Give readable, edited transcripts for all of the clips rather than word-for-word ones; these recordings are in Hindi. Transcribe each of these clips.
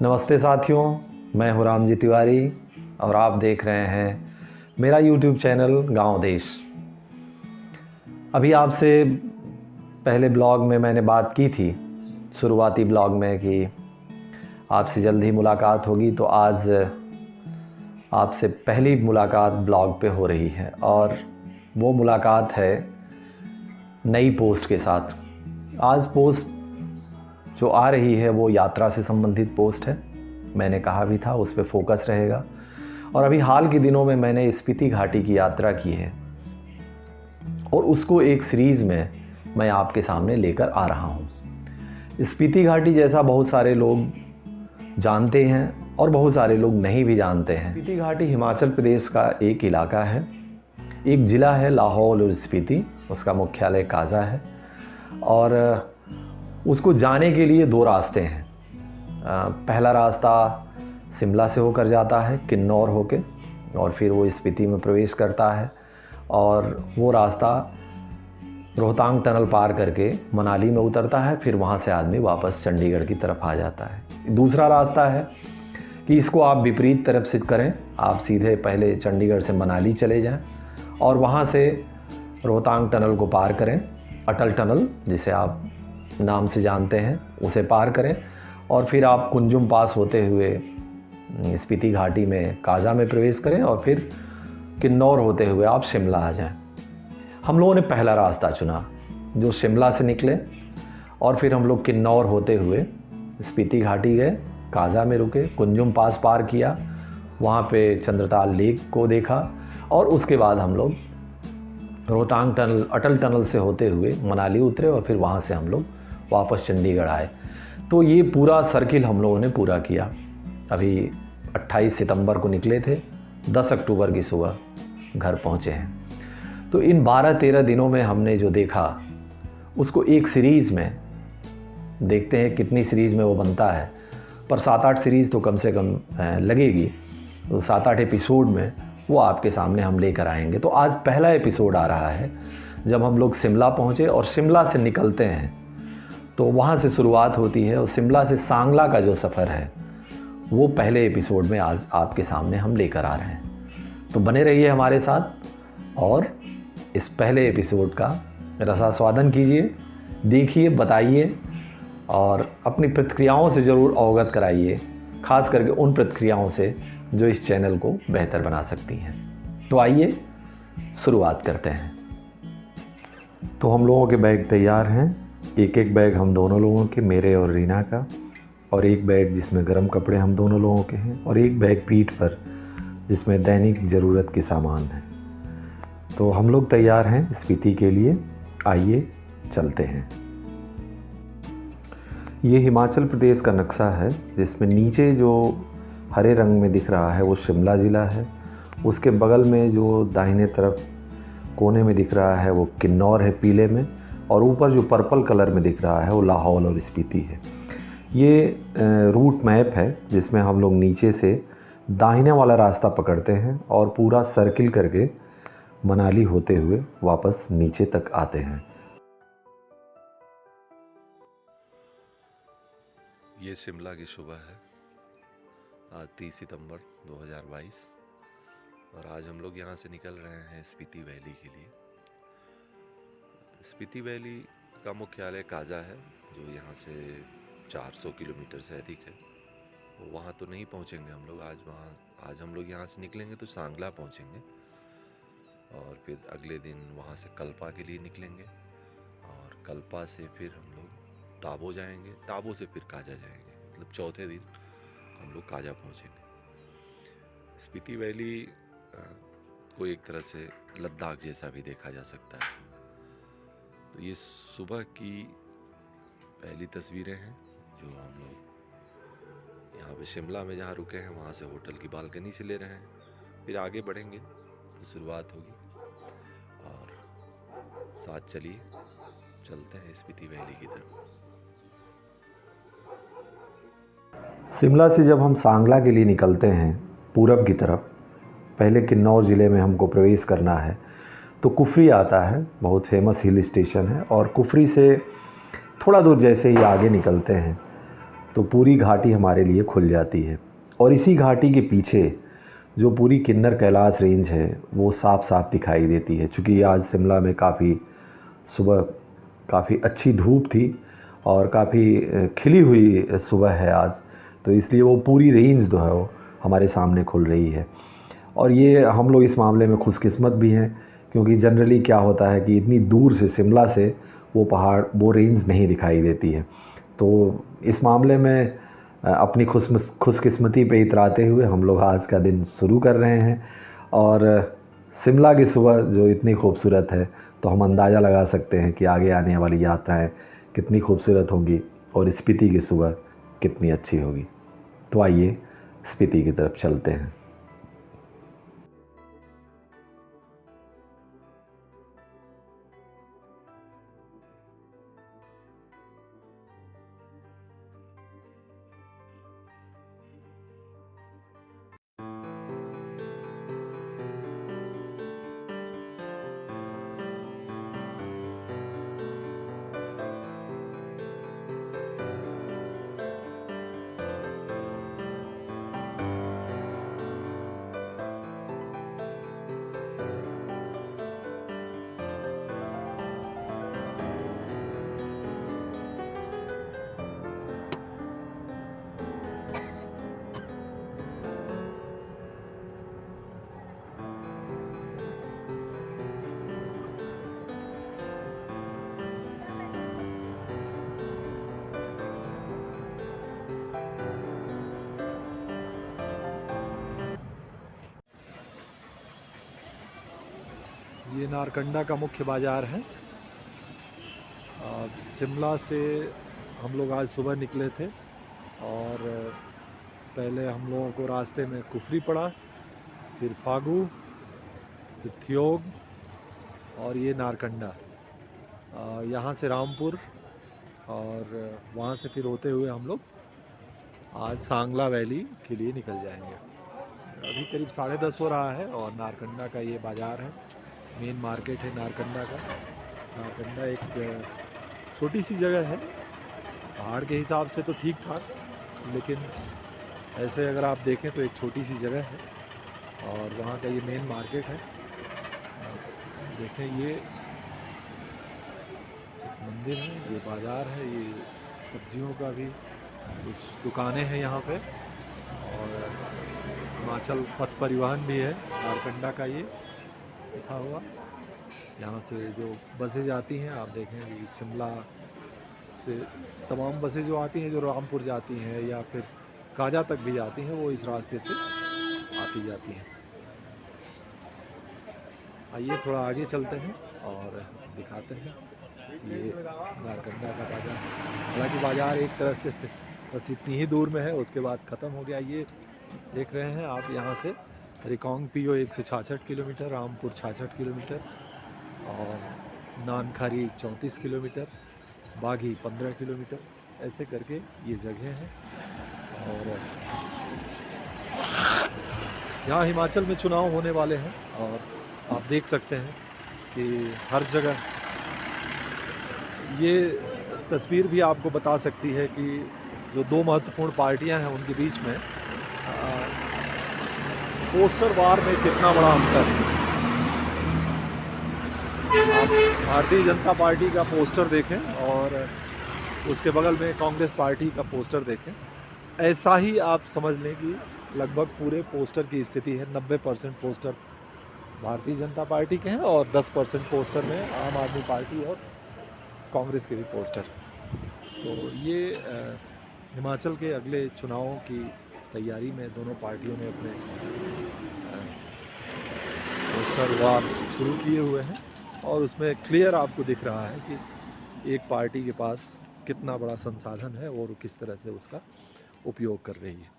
नमस्ते साथियों, मैं हूं राम जी तिवारी और आप देख रहे हैं मेरा YouTube चैनल गांव देश। अभी आपसे पहले ब्लॉग में मैंने बात की थी, शुरुआती ब्लॉग में, कि आपसे जल्द ही मुलाकात होगी। तो आज आपसे पहली मुलाकात ब्लॉग पे हो रही है और वो मुलाकात है नई पोस्ट के साथ। आज पोस्ट जो आ रही है वो यात्रा से संबंधित पोस्ट है। मैंने कहा भी था उस पर फोकस रहेगा। और अभी हाल के दिनों में मैंने स्पीति घाटी की यात्रा की है और उसको एक सीरीज़ में मैं आपके सामने लेकर आ रहा हूँ। स्पीति घाटी जैसा बहुत सारे लोग जानते हैं और बहुत सारे लोग नहीं भी जानते हैं। स्पीति घाटी हिमाचल प्रदेश का एक इलाका है, एक ज़िला है लाहौल और स्पीति, उसका मुख्यालय काजा है। और उसको जाने के लिए दो रास्ते हैं। पहला रास्ता शिमला से होकर जाता है, किन्नौर होके, और फिर वो स्पीति में प्रवेश करता है। और वो रास्ता रोहतांग टनल पार करके मनाली में उतरता है, फिर वहाँ से आदमी वापस चंडीगढ़ की तरफ आ जाता है। दूसरा रास्ता है कि इसको आप विपरीत तरफ से करें, आप सीधे पहले चंडीगढ़ से मनाली चले जाएं और वहाँ से रोहतांग टनल को पार करें, अटल टनल जिसे आप नाम से जानते हैं, उसे पार करें और फिर आप कुंजुम पास होते हुए स्पीति घाटी में काजा में प्रवेश करें और फिर किन्नौर होते हुए आप शिमला आ जाएं। हम लोगों ने पहला रास्ता चुना जो शिमला से निकले और फिर हम लोग किन्नौर होते हुए स्पीति घाटी गए, काजा में रुके, कुंजुम पास पार किया, वहाँ पे चंद्रताल लेक को देखा और उसके बाद हम लोग रोहतांग टनल, अटल टनल से होते हुए मनाली उतरे और फिर वहाँ से हम लोग वापस चंडीगढ़ आए। तो ये पूरा सर्किल हम लोगों ने पूरा किया। अभी 28 सितंबर को निकले थे, 10 अक्टूबर की सुबह घर पहुँचे हैं। तो इन 12-13 दिनों में हमने जो देखा उसको एक सीरीज़ में देखते हैं कितनी सीरीज़ में वो बनता है, पर 7-8 सीरीज़ तो कम से कम लगेगी। तो 7-8 एपिसोड में वो आपके सामने हम लेकर आएंगे। तो आज पहला एपिसोड आ रहा है जब हम लोग शिमला पहुँचे और शिमला से निकलते हैं तो वहाँ से शुरुआत होती है और शिमला से सांगला का जो सफ़र है वो पहले एपिसोड में आज आपके सामने हम लेकर आ रहे हैं। तो बने रहिए हमारे साथ और इस पहले एपिसोड का रसास्वादन कीजिए, देखिए, बताइए और अपनी प्रतिक्रियाओं से ज़रूर अवगत कराइए, ख़ास करके उन प्रतिक्रियाओं से जो इस चैनल को बेहतर बना सकती हैं। तो आइए शुरुआत करते हैं। तो हम लोगों के बैग तैयार हैं, एक बैग हम दोनों लोगों के, मेरे और रीना का, और एक बैग जिसमें गर्म कपड़े हम दोनों लोगों के हैं, और एक बैग पीठ पर जिसमें दैनिक ज़रूरत के सामान हैं। तो हम लोग तैयार हैं स्पीति के लिए, आइए चलते हैं। ये हिमाचल प्रदेश का नक्शा है जिसमें नीचे जो हरे रंग में दिख रहा है वो शिमला ज़िला है, उसके बगल में जो दाहिने तरफ कोने में दिख रहा है वो किन्नौर है पीले में, और ऊपर जो पर्पल कलर में दिख रहा है वो लाहौल और स्पीति है। ये रूट मैप है जिसमें हम लोग नीचे से दाहिने वाला रास्ता पकड़ते हैं और पूरा सर्किल करके मनाली होते हुए वापस नीचे तक आते हैं। ये शिमला की सुबह है, आज 30 सितंबर 2022, और आज हम लोग यहाँ से निकल रहे हैं स्पीति वैली के लिए। स्पीति वैली का मुख्यालय काजा है जो यहाँ से 400 किलोमीटर से अधिक है। वहाँ तो नहीं पहुँचेंगे हम लोग आज हम लोग यहाँ से निकलेंगे तो सांगला पहुँचेंगे और फिर अगले दिन वहाँ से कल्पा के लिए निकलेंगे और कल्पा से फिर हम लोग ताबो जाएंगे, ताबो से फिर काजा जाएंगे, मतलब चौथे दिन हम लोग काजा पहुँचेंगे। स्पीति वैली को एक तरह से लद्दाख जैसा भी देखा जा सकता है। तो ये सुबह की पहली तस्वीरें हैं जो हम लोग यहाँ पे शिमला में जहाँ रुके हैं वहाँ से होटल की बालकनी से ले रहे हैं। फिर आगे बढ़ेंगे तो शुरुआत होगी और साथ चलिए चलते हैं स्पीति वैली की तरफ। शिमला से जब हम सांगला के लिए निकलते हैं पूरब की तरफ, पहले किन्नौर ज़िले में हमको प्रवेश करना है तो कुफरी आता है, बहुत फेमस हिल स्टेशन है। और कुफरी से थोड़ा दूर जैसे ही आगे निकलते हैं तो पूरी घाटी हमारे लिए खुल जाती है। और इसी घाटी के पीछे जो पूरी किन्नर कैलाश रेंज है वो साफ साफ दिखाई देती है। चूँकि आज शिमला में सुबह काफ़ी अच्छी धूप थी और काफ़ी खिली हुई सुबह है आज, तो इसलिए वो पूरी रेंज जो है वो हमारे सामने खुल रही है। और ये हम लोग इस मामले में खुशकिस्मत भी हैं, क्योंकि जनरली क्या होता है कि इतनी दूर से, शिमला से, वो रेंज नहीं दिखाई देती है। तो इस मामले में अपनी खुशकिस्मती पे इतराते हुए हम लोग आज का दिन शुरू कर रहे हैं। और शिमला की सुबह जो इतनी खूबसूरत है, तो हम अंदाज़ा लगा सकते हैं कि आगे आने वाली यात्राएं कितनी खूबसूरत होंगी और स्पीति की सुबह कितनी अच्छी होगी। तो आइए स्पीति की तरफ चलते हैं। ये नारकंडा का मुख्य बाज़ार है। शिमला से हम लोग आज सुबह निकले थे और पहले हम लोगों को रास्ते में कुफरी पड़ा, फिर फागू, फिर थियोग और ये नारकंडा। यहाँ से रामपुर और वहाँ से फिर होते हुए हम लोग आज सांगला वैली के लिए निकल जाएंगे। अभी करीब 10:30 हो रहा है और नारकंडा का ये बाज़ार है, मेन मार्केट है नारकंडा का। नारकंडा एक छोटी सी जगह है, पहाड़ के हिसाब से तो ठीक ठाक, लेकिन ऐसे अगर आप देखें तो एक छोटी सी जगह है और वहाँ का ये मेन मार्केट है। देखें, ये मंदिर है, ये बाज़ार है, ये सब्जियों का भी कुछ दुकानें हैं यहाँ पे। और हिमाचल पथ परिवहन भी है नारकंडा का, ये लिखा हुआ। यहाँ से जो बसें जाती हैं, आप देखें कि शिमला से तमाम बसें जो आती हैं, जो रामपुर जाती हैं या फिर काजा तक भी जाती हैं, वो इस रास्ते से आती जाती हैं। आइए थोड़ा आगे चलते हैं और दिखाते हैं ये नारकंडा का बाज़ार। हालांकि बाज़ार एक तरह से बस इतनी ही दूर में है, उसके बाद ख़त्म हो गया। ये देख रहे हैं आप, यहाँ से रिकांगपिओ 166 किलोमीटर, रामपुर 66 किलोमीटर और नानखारी 34 किलोमीटर, बागी 15 किलोमीटर, ऐसे करके ये जगह हैं। और यहाँ हिमाचल में चुनाव होने वाले हैं और आप देख सकते हैं कि हर जगह ये तस्वीर भी आपको बता सकती है कि जो दो महत्वपूर्ण पार्टियां हैं उनके बीच में पोस्टर वार में कितना बड़ा अंतर है। आप भारतीय जनता पार्टी का पोस्टर देखें और उसके बगल में कांग्रेस पार्टी का पोस्टर देखें, ऐसा ही आप समझ लें कि लगभग पूरे पोस्टर की स्थिति है। 90% पोस्टर भारतीय जनता पार्टी के हैं और 10% पोस्टर में आम आदमी पार्टी और कांग्रेस के भी पोस्टर। तो ये हिमाचल के अगले चुनावों की तैयारी में दोनों पार्टियों ने अपने पोस्टर वार शुरू किए हुए हैं और उसमें क्लियर आपको दिख रहा है कि एक पार्टी के पास कितना बड़ा संसाधन है और किस तरह से उसका उपयोग कर रही है।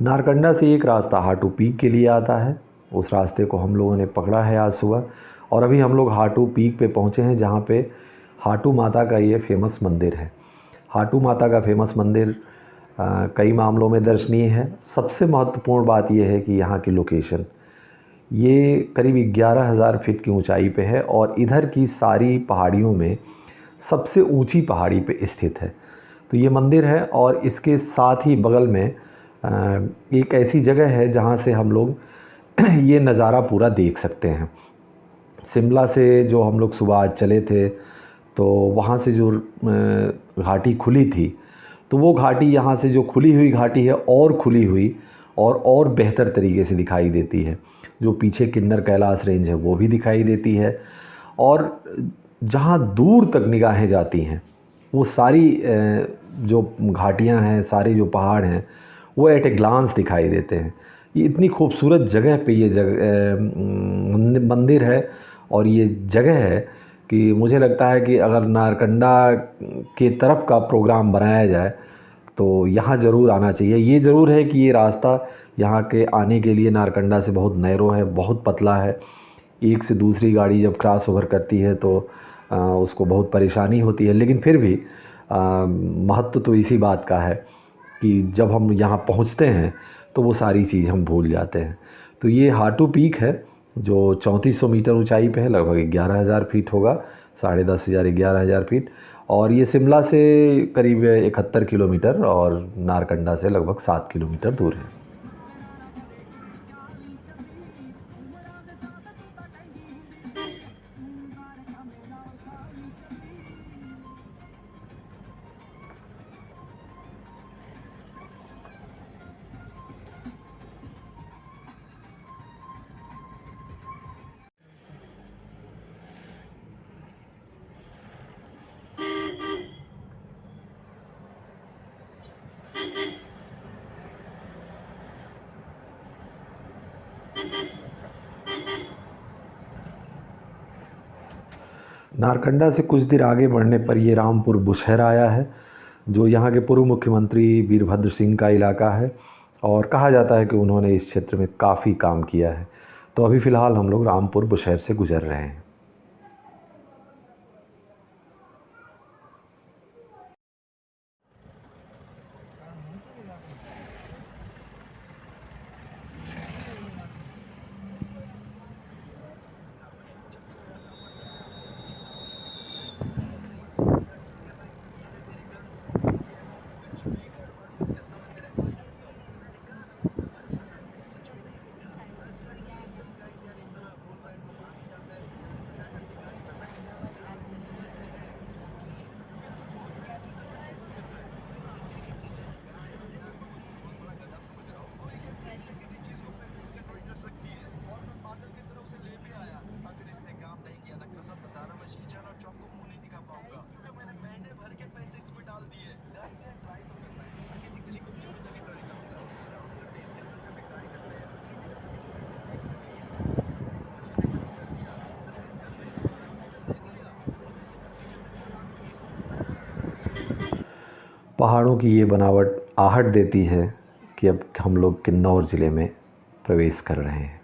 नारकंडा से एक रास्ता हाटू पीक के लिए आता है। उस रास्ते को हम लोगों ने पकड़ा है आज सुबह, और अभी हम लोग हाटू पीक पे पहुँचे हैं, जहाँ पे हाटू माता का ये फेमस मंदिर है। हाटू माता का फेमस मंदिर कई मामलों में दर्शनीय है। सबसे महत्वपूर्ण बात यह है कि यहाँ की लोकेशन, ये करीब 11,000 फीट की ऊंचाई पे है और इधर की सारी पहाड़ियों में सबसे ऊंची पहाड़ी पे स्थित है। तो ये मंदिर है और इसके साथ ही बगल में एक ऐसी जगह है जहाँ से हम लोग ये नज़ारा पूरा देख सकते हैं। शिमला से जो हम लोग सुबह आज चले थे, तो वहाँ से जो घाटी खुली थी, तो वो घाटी यहाँ से जो खुली हुई घाटी है और खुली हुई और बेहतर तरीके से दिखाई देती है। जो पीछे किन्नर कैलाश रेंज है वो भी दिखाई देती है, और जहाँ दूर तक निगाहें जाती हैं वो सारी जो घाटियाँ हैं, सारे जो पहाड़ हैं, वो एट ए ग्लांस दिखाई देते हैं। ये इतनी खूबसूरत जगह पे ये मंदिर है और ये जगह है कि मुझे लगता है कि अगर नारकंडा के तरफ का प्रोग्राम बनाया जाए तो यहाँ ज़रूर आना चाहिए। ये ज़रूर है कि ये रास्ता यहाँ के आने के लिए नारकंडा से बहुत नैरो है, बहुत पतला है। एक से दूसरी गाड़ी जब क्रॉस ओवर करती है तो उसको बहुत परेशानी होती है, लेकिन फिर भी महत्व तो इसी बात का है कि जब हम यहाँ पहुँचते हैं तो वो सारी चीज़ हम भूल जाते हैं। तो ये हाटू पीक है जो 3400 मीटर ऊंचाई पे है, लगभग 11,000 फीट होगा, 10,500 11,000 फीट, और ये शिमला से करीब 71 किलोमीटर और नारकंडा से लगभग 7 किलोमीटर दूर है। नारकंडा से कुछ देर आगे बढ़ने पर ये रामपुर बुशहर आया है, जो यहाँ के पूर्व मुख्यमंत्री वीरभद्र सिंह का इलाका है, और कहा जाता है कि उन्होंने इस क्षेत्र में काफ़ी काम किया है। तो अभी फ़िलहाल हम लोग रामपुर बुशहर से गुज़र रहे हैं। पहाड़ों की ये बनावट आहट देती है कि अब हम लोग किन्नौर ज़िले में प्रवेश कर रहे हैं।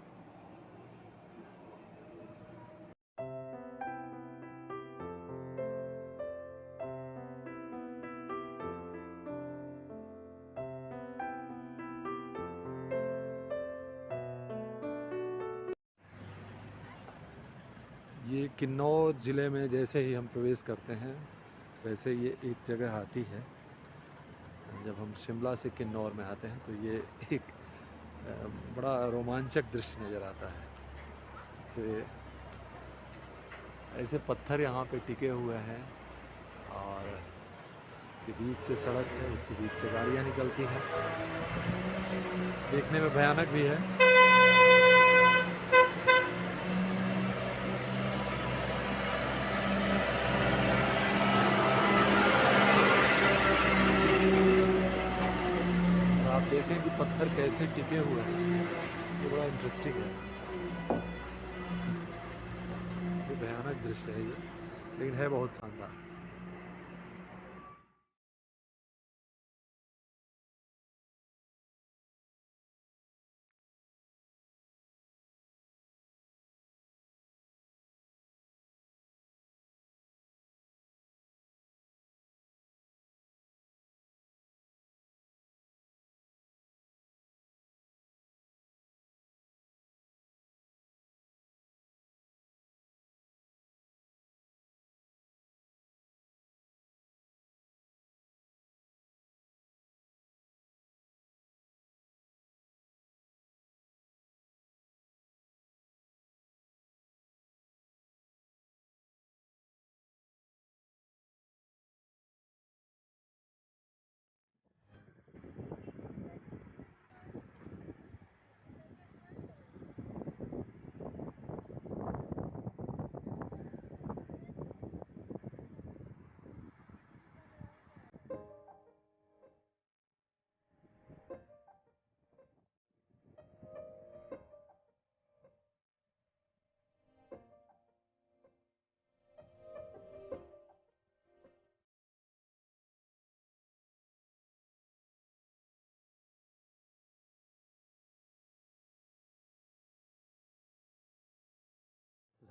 ये किन्नौर ज़िले में जैसे ही हम प्रवेश करते हैं वैसे ये एक जगह आती है। जब हम शिमला से किन्नौर में आते हैं तो ये एक बड़ा रोमांचक दृश्य नज़र आता है। ऐसे पत्थर यहाँ पे टिके हुए हैं और इसके बीच से सड़क है, उसके बीच से गाड़ियाँ निकलती हैं। देखने में भयानक भी है। आप देखें कि पत्थर कैसे टिके हुए हैं, ये बड़ा इंटरेस्टिंग है। ये भयानक दृश्य है ये, लेकिन है बहुत शानदार।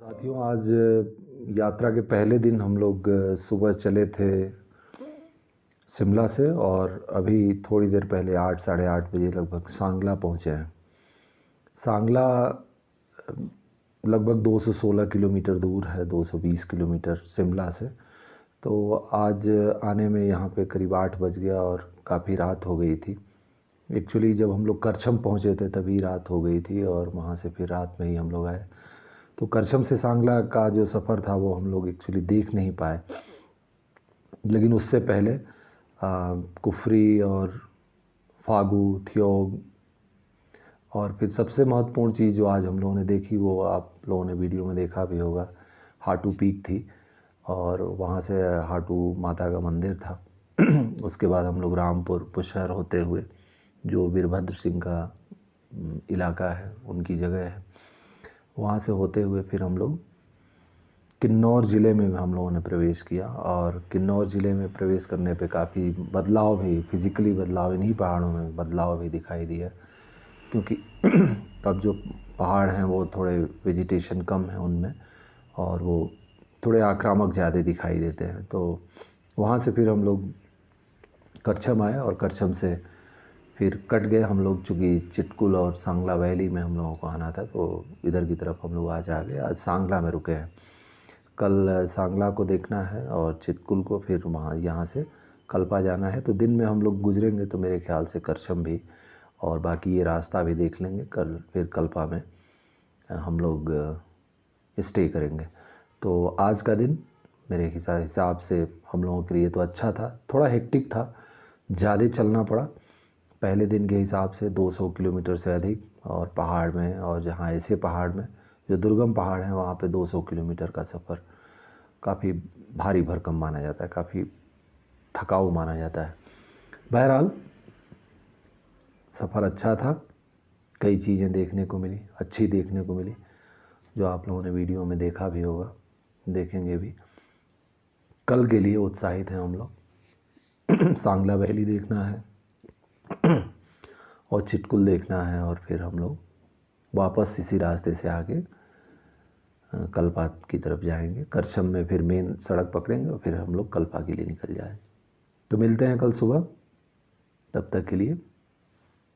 साथियों, आज यात्रा के पहले दिन हम लोग सुबह चले थे शिमला से और अभी थोड़ी देर पहले 8 साढ़े 8 बजे लगभग सांगला पहुँचे हैं। सांगला लगभग 216 किलोमीटर दूर है, 220 किलोमीटर शिमला से। तो आज आने में यहाँ पे करीब 8 बज गया और काफ़ी रात हो गई थी। एक्चुअली जब हम लोग करछम पहुँचे थे तभी रात हो गई थी और वहाँ से फिर रात में ही हम लोग आए। तो करछम से सांगला का जो सफ़र था वो हम लोग एक्चुअली देख नहीं पाए, लेकिन उससे पहले कुफरी और फागू, थियोग और फिर सबसे महत्वपूर्ण चीज़ जो आज हम लोगों ने देखी वो आप लोगों ने वीडियो में देखा भी होगा, हाटू पीक थी और वहाँ से हाटू माता का मंदिर था। उसके बाद हम लोग रामपुर पुशहर होते हुए, जो वीरभद्र सिंह का इलाका है, उनकी जगह है, वहाँ से होते हुए फिर हम लोग किन्नौर ज़िले में हम लोगों ने प्रवेश किया। और किन्नौर ज़िले में प्रवेश करने पे काफ़ी बदलाव भी, फिज़िकली बदलाव, इन्हीं पहाड़ों में बदलाव भी दिखाई दिया, क्योंकि अब जो पहाड़ हैं वो थोड़े वेजिटेशन कम है उनमें और वो थोड़े आक्रामक ज़्यादा दिखाई देते हैं। तो वहाँ से फिर हम लोग करछम आए और करछम से फिर कट गए हम लोग, चूँकि चिटकुल और सांगला वैली में हम लोगों को आना था तो इधर की तरफ हम लोग आज आ गए। आज सांगला में रुके हैं, कल सांगला को देखना है और चिटकुल को, फिर वहाँ यहाँ से कल्पा जाना है। तो दिन में हम लोग गुजरेंगे तो मेरे ख्याल से करछम भी और बाकी ये रास्ता भी देख लेंगे। कल फिर कल्पा में हम लोग स्टे करेंगे। तो आज का दिन मेरे हिसाब से हम लोगों के लिए तो अच्छा था, थोड़ा हेक्टिक था, ज़्यादा चलना पड़ा पहले दिन के हिसाब से, 200 किलोमीटर से अधिक, और पहाड़ में, और जहाँ ऐसे पहाड़ में जो दुर्गम पहाड़ हैं वहाँ पे 200 किलोमीटर का सफ़र काफ़ी भारी भरकम माना जाता है, काफ़ी थकाऊ माना जाता है। बहरहाल सफ़र अच्छा था, कई चीज़ें देखने को मिली, अच्छी देखने को मिली, जो आप लोगों ने वीडियो में देखा भी होगा, देखेंगे भी। कल के लिए उत्साहित हैं हम लोग। सांगला वैली देखना है और चिटकुल देखना है और फिर हम लोग वापस इसी रास्ते से आगे कल्पा की तरफ जाएंगे। करछम में फिर मेन सड़क पकड़ेंगे और फिर हम लोग कल्पा के लिए निकल जाएंगे। तो मिलते हैं कल सुबह, तब तक के लिए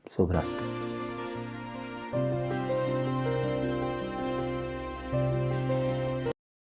शुभ रात्रि।